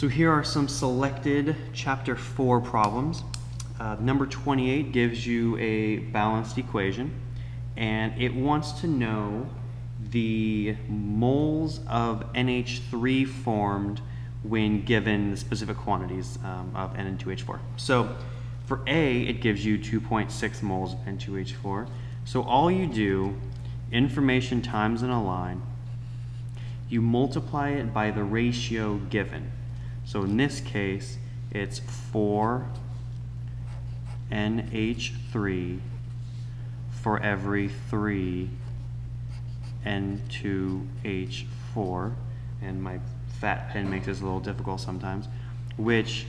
So here are some selected Chapter 4 problems. Number 28 gives you a balanced equation, and it wants to know the moles of NH3 formed when given the specific quantities of N and 2H4. So for A, it gives you 2.6 moles of N2H4. So all you do, information times in a line, you multiply it by the ratio given. So in this case, it's 4 NH3 for every 3 N2H4, and my fat pen makes this a little difficult sometimes, which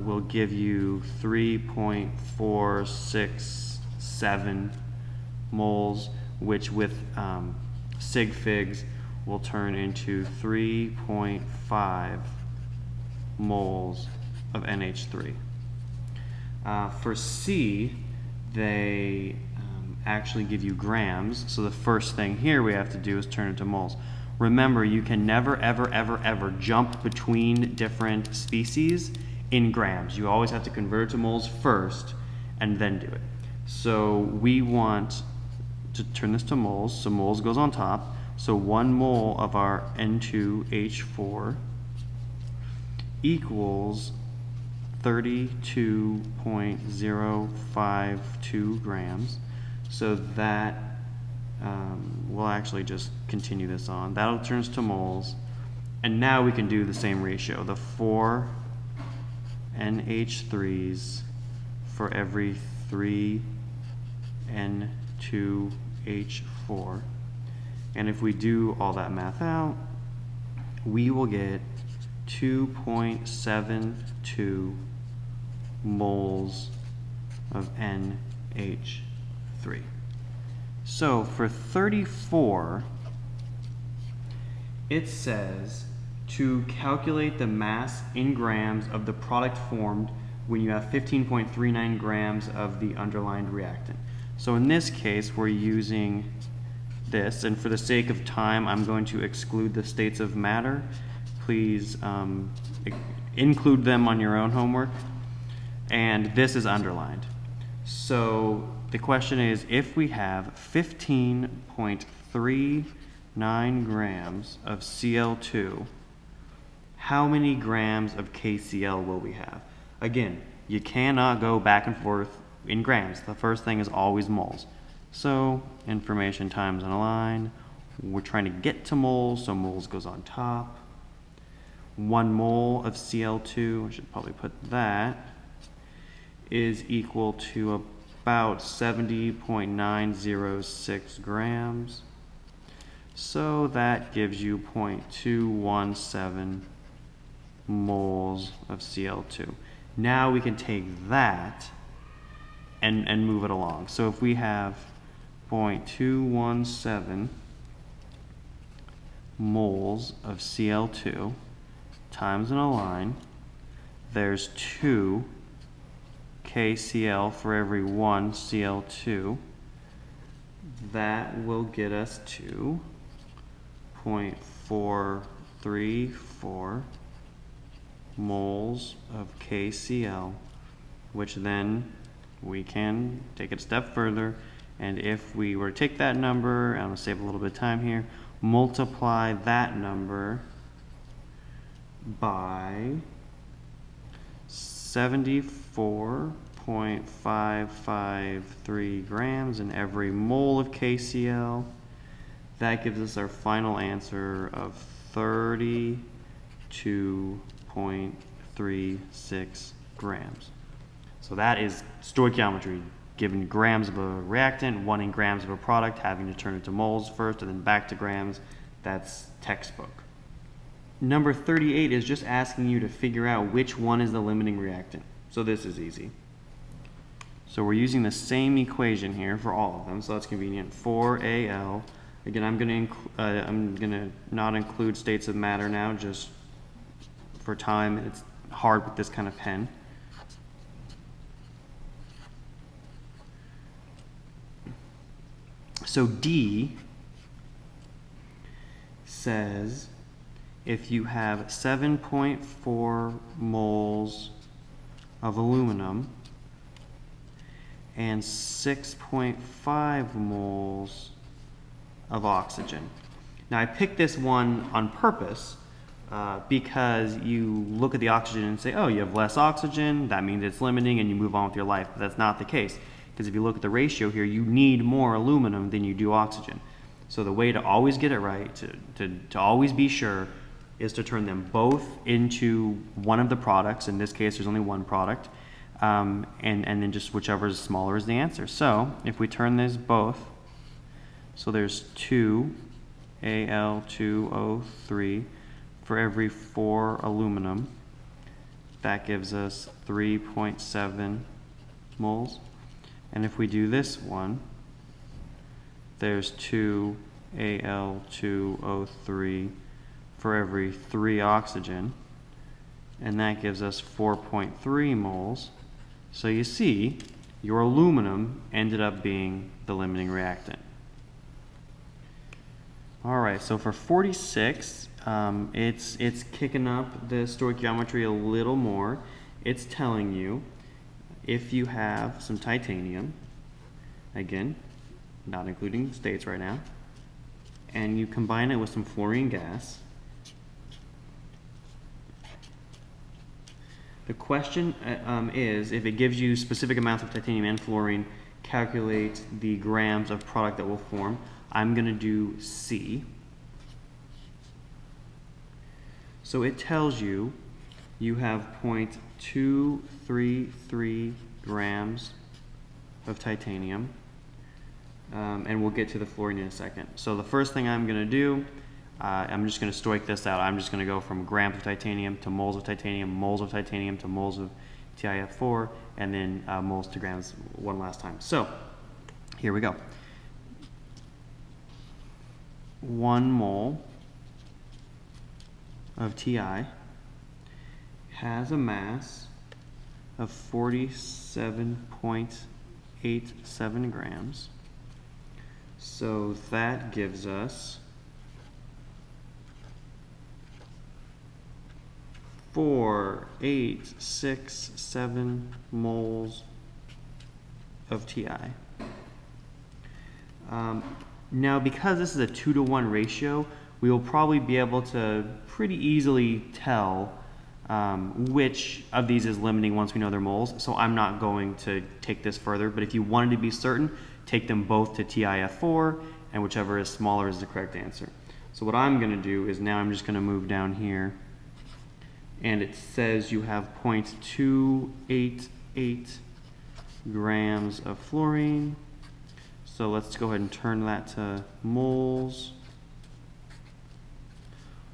will give you 3.467 moles, which with sig figs will turn into 3.5 moles of NH3. For C, they actually give you grams, so the first thing here we have to do is turn it to moles. Remember, you can never, ever, ever, ever jump between different species in grams. You always have to convert to moles first and then do it. So we want to turn this to moles, so moles goes on top. So 1 mole of our N2H4 equals 32.052 grams. So that we'll actually just continue this on. That'll turn us to moles. And now we can do the same ratio. The 4 NH3s for every 3 N2H4. And if we do all that math out, we will get 2.72 moles of NH3. So for 34, it says to calculate the mass in grams of the product formed when you have 15.39 grams of the underlined reactant. So in this case, we're using this, and for the sake of time, I'm going to exclude the states of matter. Please include them on your own homework. And this is underlined. So the question is, if we have 15.39 grams of Cl2, how many grams of KCl will we have? Again, you cannot go back and forth in grams. The first thing is always moles. So information times in a line. We're trying to get to moles, so moles goes on top. 1 mole of Cl2, I should probably put that, is equal to about 70.906 grams. So that gives you 0.217 moles of Cl2. Now we can take that and move it along. So if we have 0.217 moles of Cl2 times in a line, there's 2 KCl for every 1 Cl2. That will get us to 0.434 moles of KCl, which then we can take it a step further, and if we were to take that number, I'm going to save a little bit of time here, multiply that number by 74.553 grams in every mole of KCl. That gives us our final answer of 32.36 grams. So that is stoichiometry, given grams of a reactant, wanting grams of a product, having to turn it to moles first and then back to grams. That's textbook. Number 38 is just asking you to figure out which one is the limiting reactant. So this is easy. So we're using the same equation here for all of them, so that's convenient. 4Al. Again, I'm gonna not include states of matter now, just for time. It's hard with this kind of pen. So D says if you have 7.4 moles of aluminum and 6.5 moles of oxygen. Now I picked this one on purpose because you look at the oxygen and say, oh, you have less oxygen, that means it's limiting, and you move on with your life. But that's not the case, because if you look at the ratio here, you need more aluminum than you do oxygen. So the way to always get it right, to always be sure, is to turn them both into one of the products. In this case, there's only one product, and then just whichever is smaller is the answer. So if we turn these both, so there's 2 Al2O3 for every 4 aluminum. That gives us 3.7 moles. And if we do this one, there's 2 Al2O3 for every 3 oxygen, and that gives us 4.3 moles. So you see, your aluminum ended up being the limiting reactant. All right, so for 46, it's kicking up the stoichiometry a little more. It's telling you if you have some titanium, again, not including states right now, and you combine it with some fluorine gas, the question is, if it gives you specific amounts of titanium and fluorine, calculate the grams of product that will form. I'm going to do C. So it tells you you have 0.233 grams of titanium, and we'll get to the fluorine in a second. So the first thing I'm going to do, I'm just going to stoich this out. I'm just going to go from grams of titanium to moles of titanium to moles of TiF4, and then moles to grams one last time. So here we go. 1 mole of Ti has a mass of 47.87 grams. So that gives us 4.867 moles of Ti. Now, because this is a 2-to-1 ratio, we will probably be able to pretty easily tell which of these is limiting once we know their moles. So I'm not going to take this further, but if you wanted to be certain, take them both to TiF4, and whichever is smaller is the correct answer. So what I'm going to do is now I'm just going to move down here, and it says you have 0.288 grams of fluorine. So let's go ahead and turn that to moles.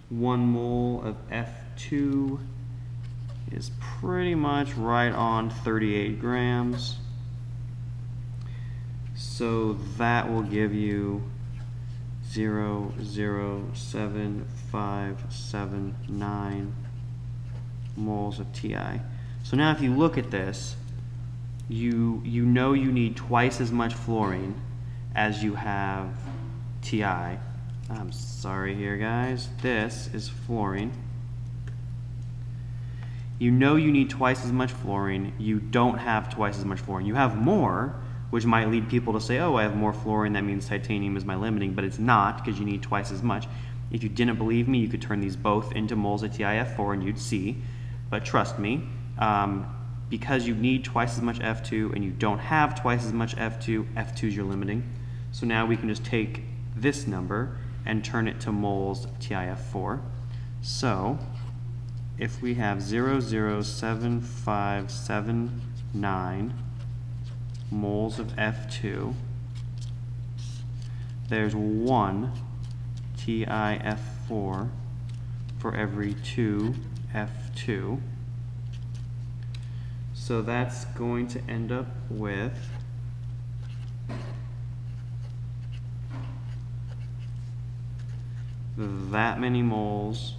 1 mole of F2 is pretty much right on 38 grams. So that will give you 0.07579 moles of Ti. So now if you look at this, you know you need twice as much fluorine as you have Ti. I'm sorry here, guys. This is fluorine. You know you need twice as much fluorine. You don't have twice as much fluorine. You have more, which might lead people to say, oh, I have more fluorine, that means titanium is my limiting, but it's not, because you need twice as much. If you didn't believe me, you could turn these both into moles of TiF4 and you'd see. But trust me, because you need twice as much F2 and you don't have twice as much F2, F2 is your limiting. So now we can just take this number and turn it to moles of TiF4. So if we have 0.07579 moles of F2, there's 1 TiF4 for every 2 F2. So that's going to end up with that many moles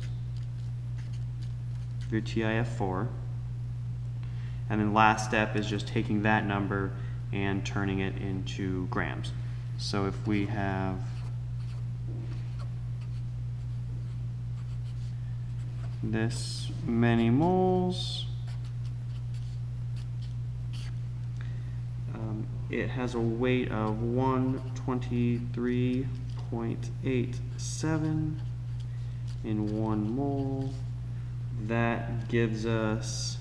of your TiF4. And then last step is just taking that number and turning it into grams. So if we have this many moles. It has a weight of 123.87 in 1 mole. That gives us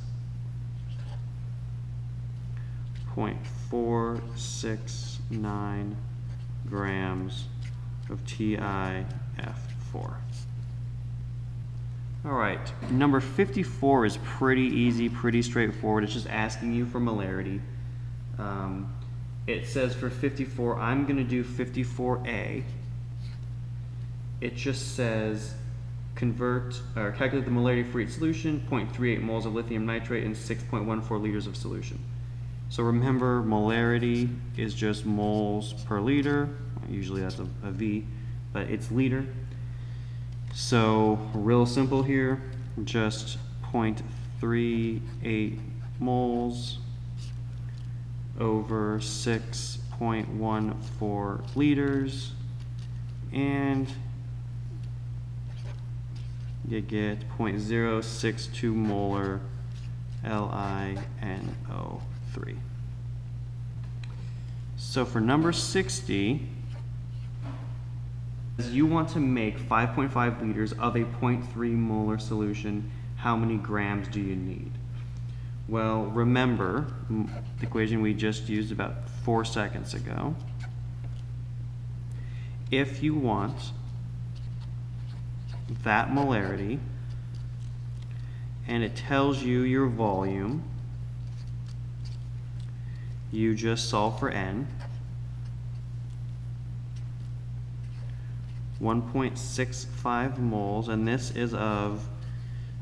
0.469 grams of TiF4. All right, number 54 is pretty easy, pretty straightforward. It's just asking you for molarity. It says for 54, I'm going to do 54A. It just says calculate the molarity for each solution, 0.38 moles of lithium nitrate and 6.14 liters of solution. So remember, molarity is just moles per liter. Usually that's a V, but it's liter. So real simple here, just 0.38 moles over 6.14 liters, and you get 0.062 molar LiNO3. So for number 60, you want to make 5.5 liters of a 0.3 molar solution. How many grams do you need? Well, remember the equation we just used about 4 seconds ago. If you want that molarity, and it tells you your volume, you just solve for N. 1.65 moles, and this is of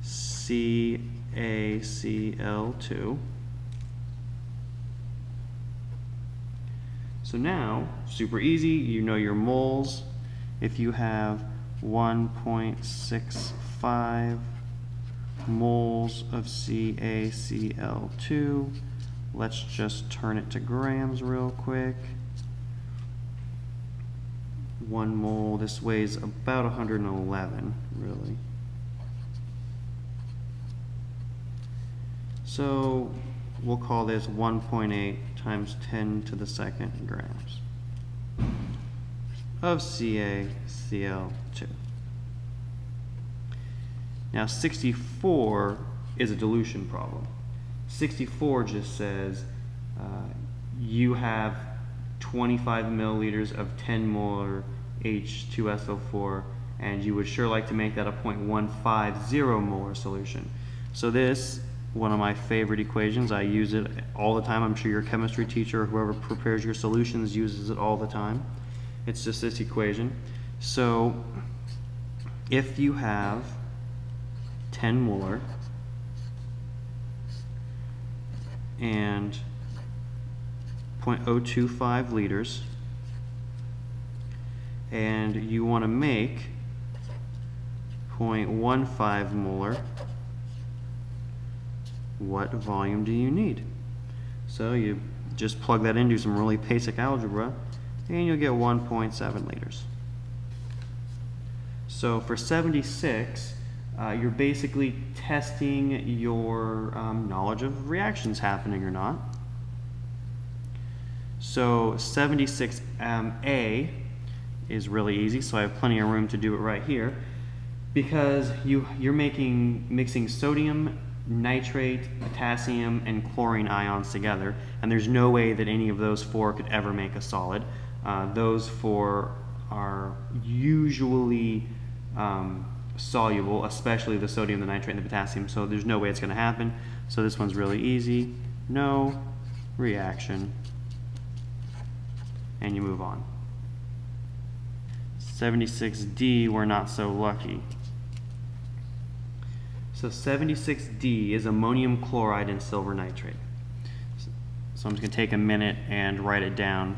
CaCl2. So now, super easy, you know your moles. If you have 1.65 moles of CaCl2, let's just turn it to grams real quick. 1 mole, this weighs about 111, really. So we'll call this 1.8 times 10 to the second grams of CaCl2. Now 64 is a dilution problem. 64 just says you have 25 milliliters of 10 molar H2SO4, and you would sure like to make that a 0.150 molar solution. So this, one of my favorite equations, I use it all the time. I'm sure your chemistry teacher or whoever prepares your solutions uses it all the time. It's just this equation. So if you have 10 molar and 0.025 liters, and you want to make 0.15 molar, what volume do you need? So you just plug that into some really basic algebra, and you'll get 1.7 liters. So for 76, you're basically testing your knowledge of reactions happening or not. So 76A is really easy, so I have plenty of room to do it right here, because you're mixing sodium, nitrate, potassium, and chlorine ions together, and there's no way that any of those 4 could ever make a solid. Those 4 are usually soluble, especially the sodium, the nitrate, and the potassium, so there's no way it's going to happen. So this one's really easy. No reaction. And you move on. 76D, we're not so lucky. So 76D is ammonium chloride and silver nitrate. So I'm just going to take a minute and write it down.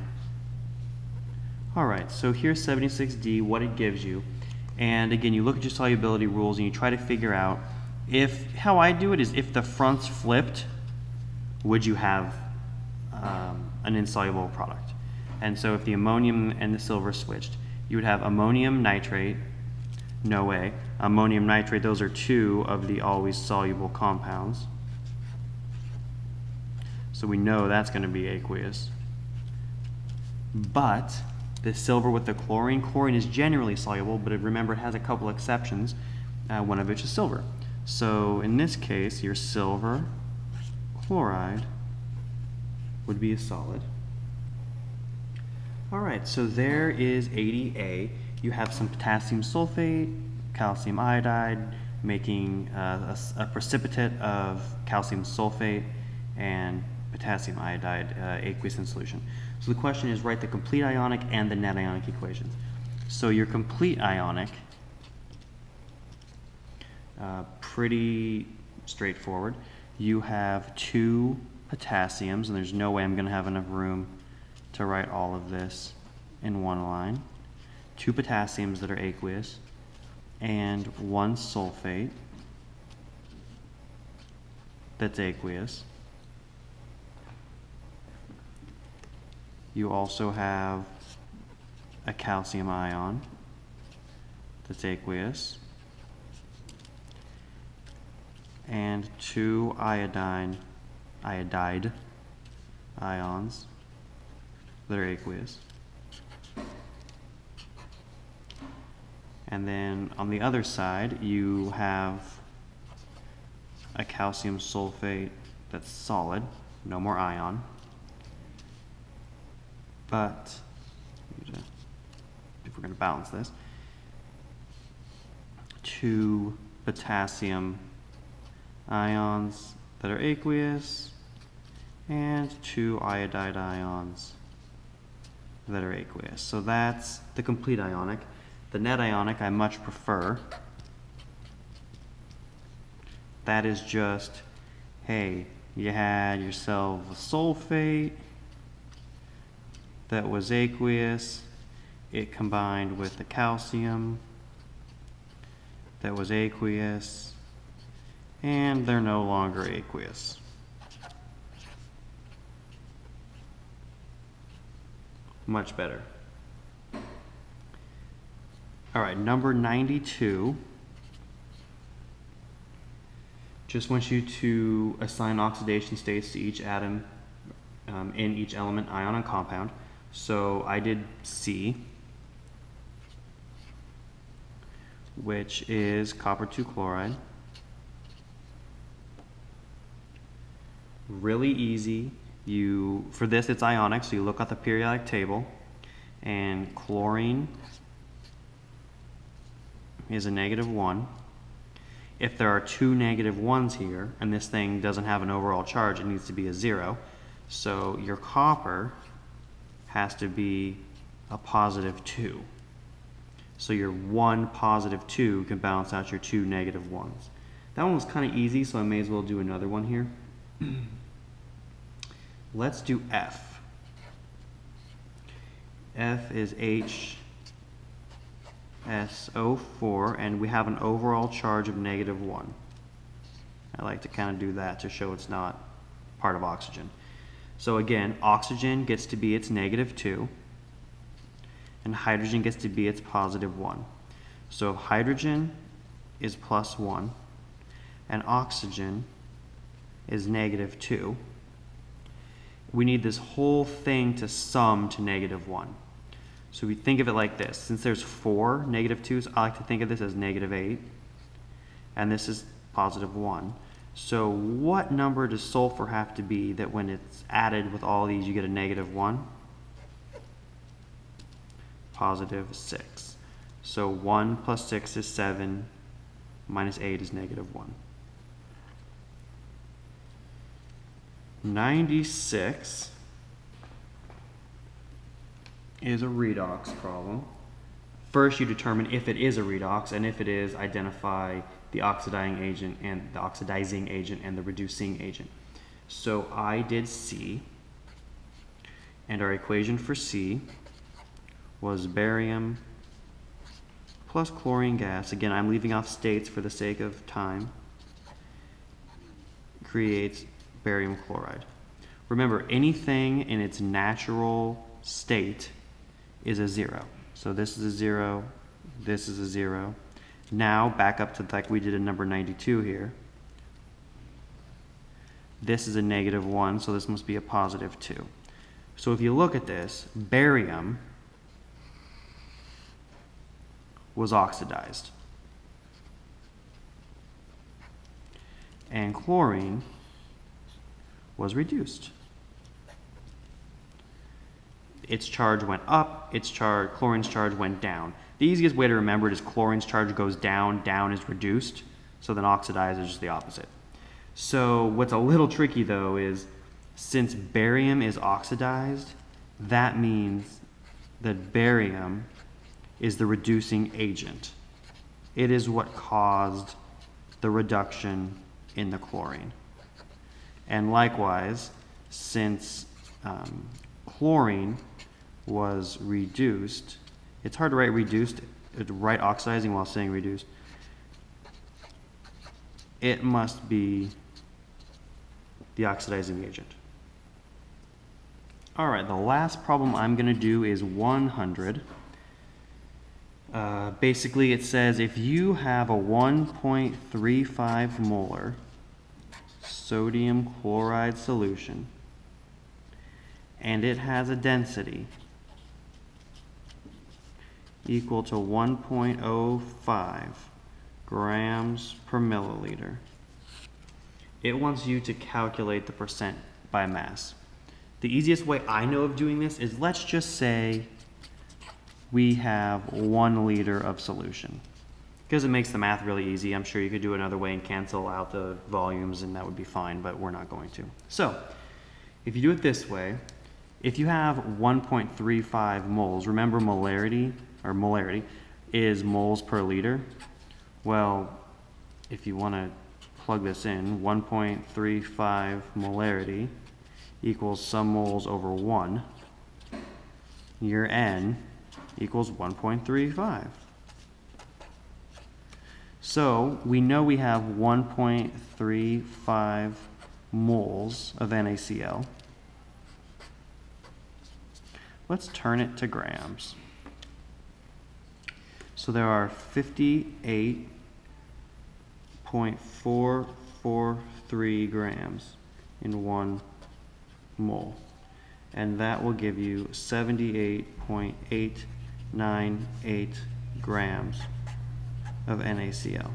Alright, so here's 76D, what it gives you. And again, you look at your solubility rules and you try to figure out how I do it is if the front's flipped, would you have an insoluble product? And so if the ammonium and the silver switched, you would have ammonium nitrate No way. Ammonium nitrate, those are two of the always soluble compounds. So we know that's going to be aqueous. But the silver with the chlorine, chlorine is generally soluble, but remember it has a couple exceptions, one of which is silver. So in this case, your silver chloride would be a solid. All right, so there is 80A. You have some potassium sulfate, calcium iodide, making a precipitate of calcium sulfate and potassium iodide aqueous in solution. So the question is, write the complete ionic and the net ionic equations. So your complete ionic, pretty straightforward. You have two potassiums, and there's no way I'm going to have enough room to write all of this in one line. Two potassiums that are aqueous, and one sulfate that's aqueous. You also have a calcium ion that's aqueous, and two iodide ions that are aqueous. And then on the other side, you have a calcium sulfate that's solid, no more ion. But if we're going to balance this, two potassium ions that are aqueous, and two iodide ions that are aqueous. So that's the complete ionic. The net ionic I much prefer. That is just, hey, you had yourself a sulfate that was aqueous, it combined with the calcium that was aqueous, and they're no longer aqueous. Much better. All right, number 92. Just wants you to assign oxidation states to each atom in each element, ion, and compound. So I did C, which is copper 2 chloride. Really easy. For this it's ionic, so you look at the periodic table, and chlorine is a -1. If there are two -1s here, and this thing doesn't have an overall charge, it needs to be a 0. So your copper has to be a +2. So your 1 +2 can balance out your two -1s. That one was kind of easy, so I may as well do another one here. Let's do F. F is HSO4, and we have an overall charge of -1. I like to kind of do that to show it's not part of oxygen. So again, oxygen gets to be its -2, and hydrogen gets to be its +1. So hydrogen is +1, and oxygen is -2. We need this whole thing to sum to -1. So we think of it like this. Since there's 4 -2s, I like to think of this as -8, and this is +1. So what number does sulfur have to be that when it's added with all these you get a -1? +6. So 1 + 6 is 7, -8 is -1. 96 is a redox problem. First you determine if it is a redox, and if it is, identify the oxidizing agent and the reducing agent. So I did C, and our equation for C was barium plus chlorine gas. Again, I'm leaving off states for the sake of time. Creates barium chloride. Remember, anything in its natural state is a 0. So this is a 0, this is a 0, Now back up to like we did in number 92 here. This is a -1, so this must be a +2. So if you look at this, barium was oxidized, and chlorine was reduced. Its charge went up, chlorine's charge went down. The easiest way to remember it is chlorine's charge goes down, down is reduced, so then oxidized is just the opposite. So what's a little tricky though is, since barium is oxidized, that means that barium is the reducing agent. It is what caused the reduction in the chlorine. And likewise, since chlorine was reduced, it's hard to write reduced, to write oxidizing while saying reduced. It must be the oxidizing agent. All right, the last problem I'm going to do is 100. Basically, it says if you have a 1.35 molar sodium chloride solution and it has a density equal to 1.05 grams per milliliter, it wants you to calculate the percent by mass. The easiest way I know of doing this is, let's just say we have 1 liter of solution, because it makes the math really easy. I'm sure you could do it another way and cancel out the volumes and that would be fine, but we're not going to. So if you do it this way, if you have 1.35 moles, remember molarity is moles per liter. Well, if you want to plug this in, 1.35 molarity equals some moles over 1. Your N equals 1.35. So we know we have 1.35 moles of NaCl. Let's turn it to grams. So there are 58.443 grams in 1 mole. And that will give you 78.898 grams of NaCl.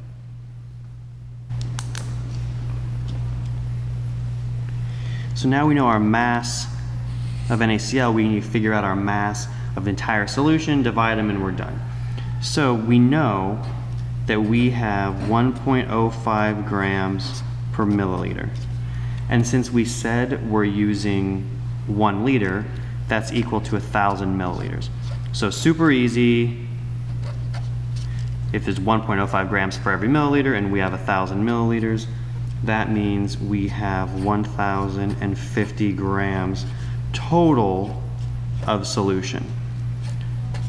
So now we know our mass of NaCl. We need to figure out our mass of the entire solution, divide them, and we're done. So we know that we have 1.05 grams per milliliter. And since we said we're using 1 liter, that's equal to 1,000 milliliters. So super easy. If there's 1.05 grams per every milliliter and we have 1,000 milliliters, that means we have 1,050 grams total of solution.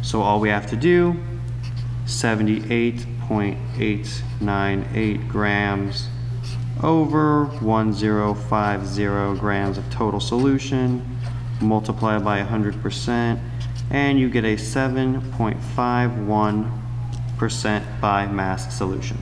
So all we have to do, 78.898 grams over 1050 grams of total solution, multiply by 100%, and you get a 7.51% by mass solution.